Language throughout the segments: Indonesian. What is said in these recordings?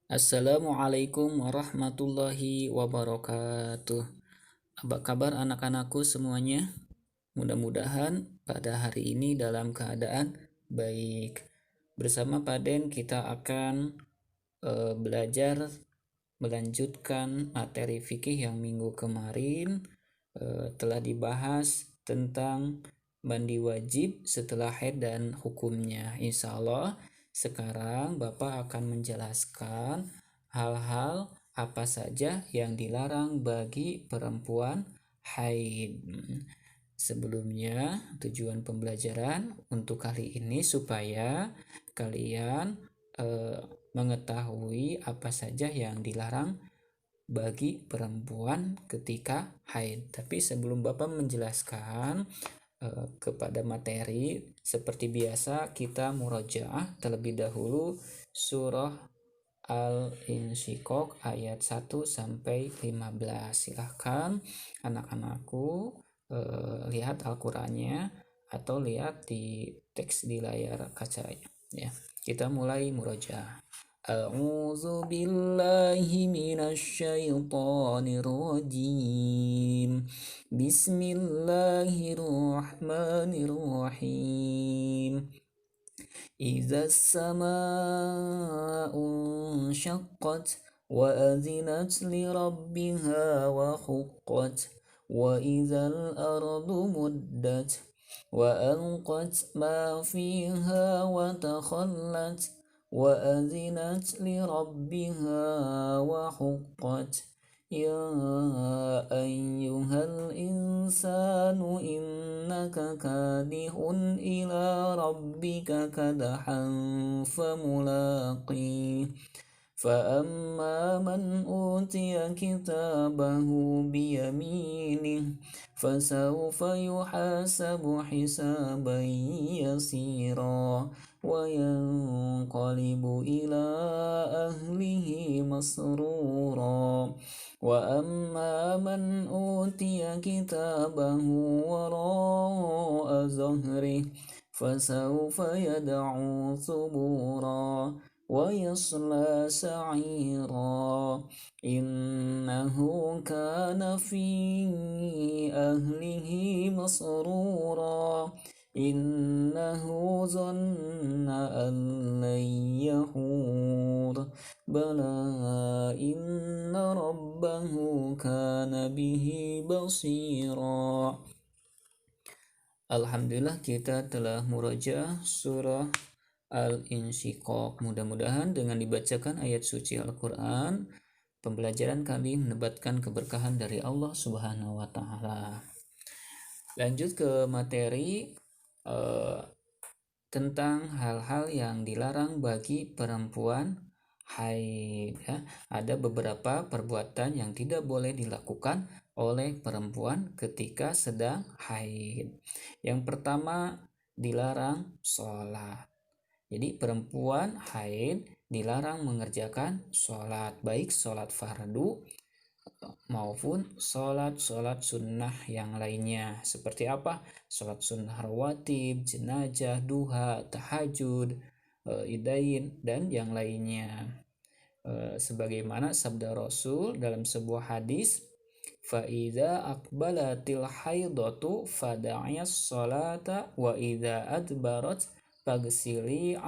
Assalamualaikum warahmatullahi wabarakatuh. Apa kabar anak-anakku semuanya? Mudah-mudahan pada hari ini dalam keadaan baik. Bersama Paden kita akan belajar melanjutkan materi fikih yang minggu kemarin telah dibahas tentang mandi wajib setelah haid dan hukumnya. Insya Allah sekarang Bapak akan menjelaskan hal-hal apa saja yang dilarang bagi perempuan haid. Sebelumnya, tujuan pembelajaran untuk kali ini supaya kalian eh, mengetahui apa saja yang dilarang bagi perempuan ketika haid. Tapi sebelum Bapak menjelaskan kepada materi, seperti biasa kita murojaah terlebih dahulu surah Al-Insyiqaq ayat 1 sampai 15. Silahkan anak-anakku lihat Al-Qur'annya atau lihat di teks di layar kaca ya. Kita mulai murojaah. A'udzu billahi minasyaitonir rajim. Bismillahirrahmanirrahim. إذا السماء انشقت وأذنت لربها وحقت وإذا الأرض مدت وألقت ما فيها وتخلت وأذنت لربها وحقت يا أيها الإنسان إنك كادح إلى ربك كدحا فملاقيه فأما من أوتي كتابه بيمينه فسوف يحاسب حسابا يسيرا وينقلب إلى أهله مسرورا وأما من أوتي كتابه وراء ظهره فسوف يدعو ثبورا ويصلى سعيرا إنه كان في أهله مسرورا إنه ظن أن لن يحور بلى إن ربه كان به بصيرا. Alhamdulillah kita telah murojaah surah Al-Insyiqaq. Mudah-mudahan dengan dibacakan ayat suci Al-Quran, pembelajaran kali mendapatkan keberkahan dari Allah Subhanahu wa Ta'ala. Lanjut ke materi tentang hal-hal yang dilarang bagi perempuan haid. Ya. Ada beberapa perbuatan yang tidak boleh dilakukan oleh perempuan ketika sedang haid. Yang pertama, dilarang sholat. Jadi perempuan haid dilarang mengerjakan sholat, baik sholat fardu maupun sholat sunnah yang lainnya. Seperti apa? Sholat sunnah rawatib, jenazah, duha, tahajud, idain, dan yang lainnya. Sebagaimana sabda Rasul dalam sebuah hadis, فَإِذَا أَقْبَلَتِ الْحَيْضَةُ فَدَعِيَ الصَّلَاةَ وَإِذَا أَدْبَرَتْ فَاغْسِلِي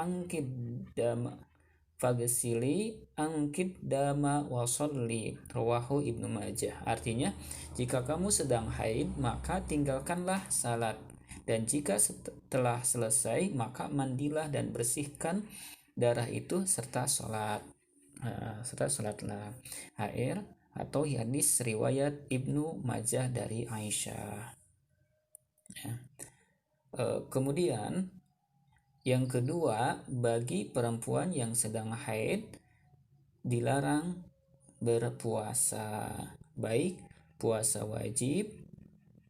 angkit dama wasolli, rawahu Ibnu Majah. Artinya, jika kamu sedang haid maka tinggalkanlah salat, dan jika setelah selesai maka mandilah dan bersihkan darah itu serta sholatlah air, atau hadis riwayat Ibnu Majah dari Aisyah. Ya. Kemudian yang kedua, bagi perempuan yang sedang haid dilarang berpuasa, baik puasa wajib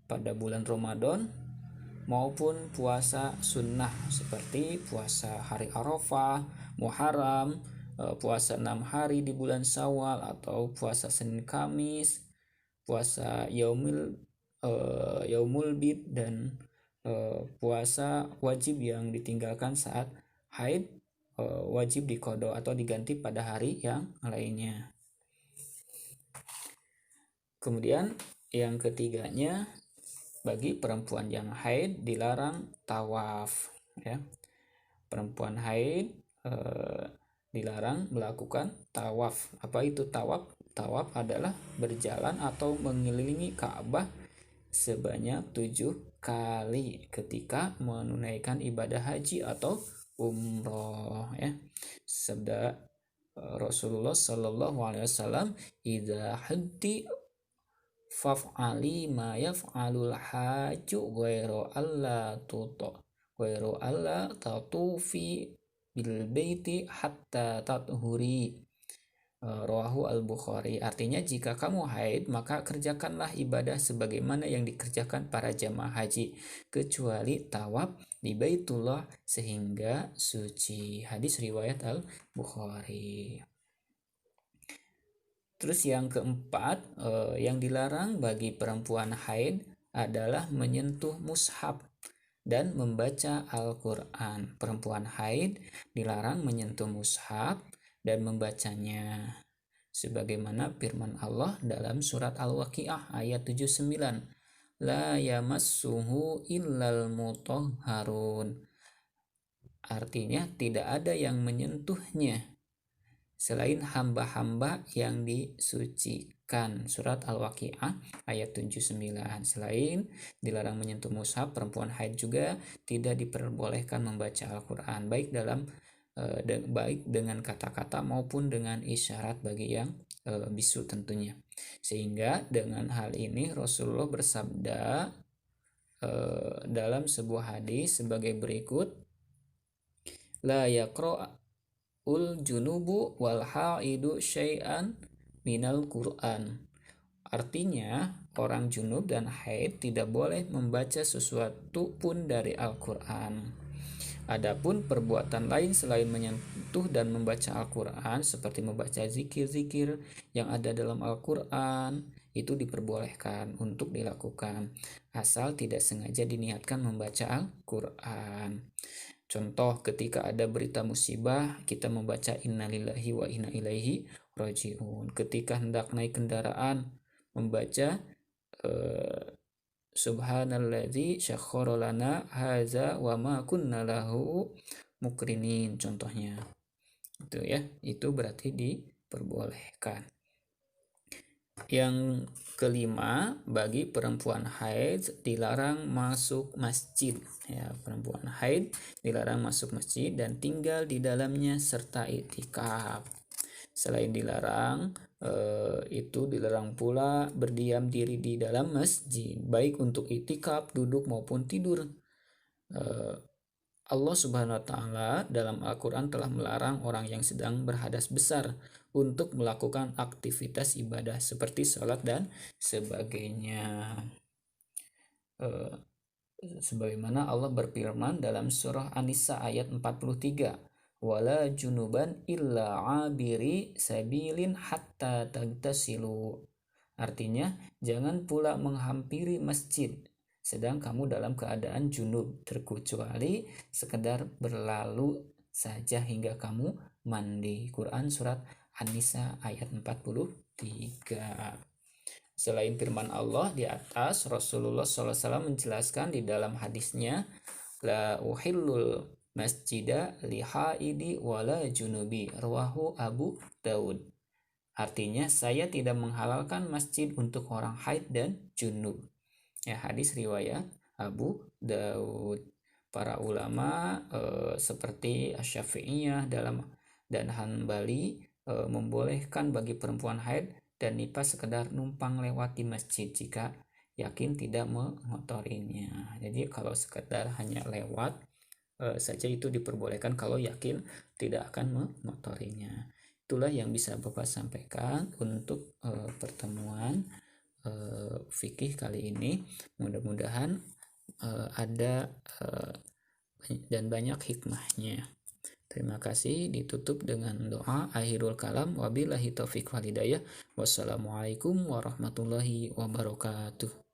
pada bulan Ramadan maupun puasa sunnah seperti puasa hari Arafah, Muharram, puasa 6 hari di bulan Syawal, atau puasa Senin Kamis, puasa Yaumul Bid, dan puasa wajib yang ditinggalkan saat haid wajib diqada atau diganti pada hari yang lainnya. Kemudian yang ketiganya, bagi perempuan yang haid dilarang tawaf, ya. Perempuan haid dilarang melakukan tawaf. Apa itu tawaf? Tawaf adalah berjalan atau mengelilingi Ka'bah sebanyak 7 kali ketika menunaikan ibadah haji atau umroh, ya. Sabda Rasulullah Shallallahu Alaihi Wasallam, "Idza hajji faf'ali ma yaf'alul haju ghairu alla tatufi bil baiti hatta tathuri." Rawahu al-Bukhari. Artinya, jika kamu haid maka kerjakanlah ibadah sebagaimana yang dikerjakan para jamaah haji, kecuali tawaf di Baitullah sehingga suci. Hadis riwayat al-Bukhari. Terus yang keempat, yang dilarang bagi perempuan haid adalah menyentuh mushaf dan membaca Al-Quran. Perempuan haid dilarang menyentuh mushaf dan membacanya, sebagaimana firman Allah dalam surat Al-Waqiah ayat 79, la yamassuhu illal mutahharun. Artinya, tidak ada yang menyentuhnya selain hamba-hamba yang disucikan. Surat Al-Waqiah ayat 79. Selain dilarang menyentuh mushaf, perempuan haid juga tidak diperbolehkan membaca Al-Quran, baik dengan kata-kata maupun dengan isyarat bagi yang bisu tentunya. Sehingga dengan hal ini Rasulullah bersabda dalam sebuah hadis sebagai berikut, la yaqra'ul junubu wal haidu syai'an minal Qur'an. Artinya, orang junub dan haid tidak boleh membaca sesuatu pun dari Al-Quran. Adapun perbuatan lain selain menyentuh dan membaca Al-Quran, seperti membaca zikir-zikir yang ada dalam Al-Quran, itu diperbolehkan untuk dilakukan, asal tidak sengaja diniatkan membaca Al-Quran. Contoh, ketika ada berita musibah, kita membaca innalillahi wa inna ilaihi rajiun. Ketika hendak naik kendaraan, membaca subhanalladzi syakhkhara lana haza wa ma kunna lahu mukrinin, contohnya. Itu ya, itu berarti diperbolehkan. Yang kelima, bagi perempuan haid dilarang masuk masjid, ya. Perempuan haid dilarang masuk masjid dan tinggal di dalamnya serta iktikaf. Selain dilarang, itu dilarang pula berdiam diri di dalam masjid, baik untuk iktikaf, duduk maupun tidur. Allah Subhanahu wa Ta'ala dalam Al-Quran telah melarang orang yang sedang berhadas besar untuk melakukan aktivitas ibadah seperti sholat dan sebagainya. Sebagaimana Allah berfirman dalam surah An-Nisa ayat 43, wala junuban illa abiri sabilin hatta tagtasilu. Artinya, jangan pula menghampiri masjid sedang kamu dalam keadaan junub, terkecuali sekedar berlalu saja hingga kamu mandi. Quran surat An-Nisa ayat 43. Selain firman Allah di atas, Rasulullah SAW menjelaskan di dalam hadisnya, la uhillul masjida lihaidi wala junubi, rawahu Abu Daud. Artinya, saya tidak menghalalkan masjid untuk orang haid dan junub. Ya, hadis riwayat Abu Daud. Para ulama seperti Asy-Syafi'iyah dan Hanbali membolehkan bagi perempuan haid dan nifas sekedar numpang lewat di masjid jika yakin tidak mengotorinya. Jadi kalau sekedar hanya lewat saja itu diperbolehkan kalau yakin tidak akan mengotorinya. Itulah yang bisa Bapak sampaikan untuk pertemuan fikih kali ini. Mudah-mudahan ada dan banyak hikmahnya. Terima kasih. Ditutup dengan doa akhirul kalam, wabillahi taufiq wal hidayah. Wassalamualaikum warahmatullahi wabarakatuh.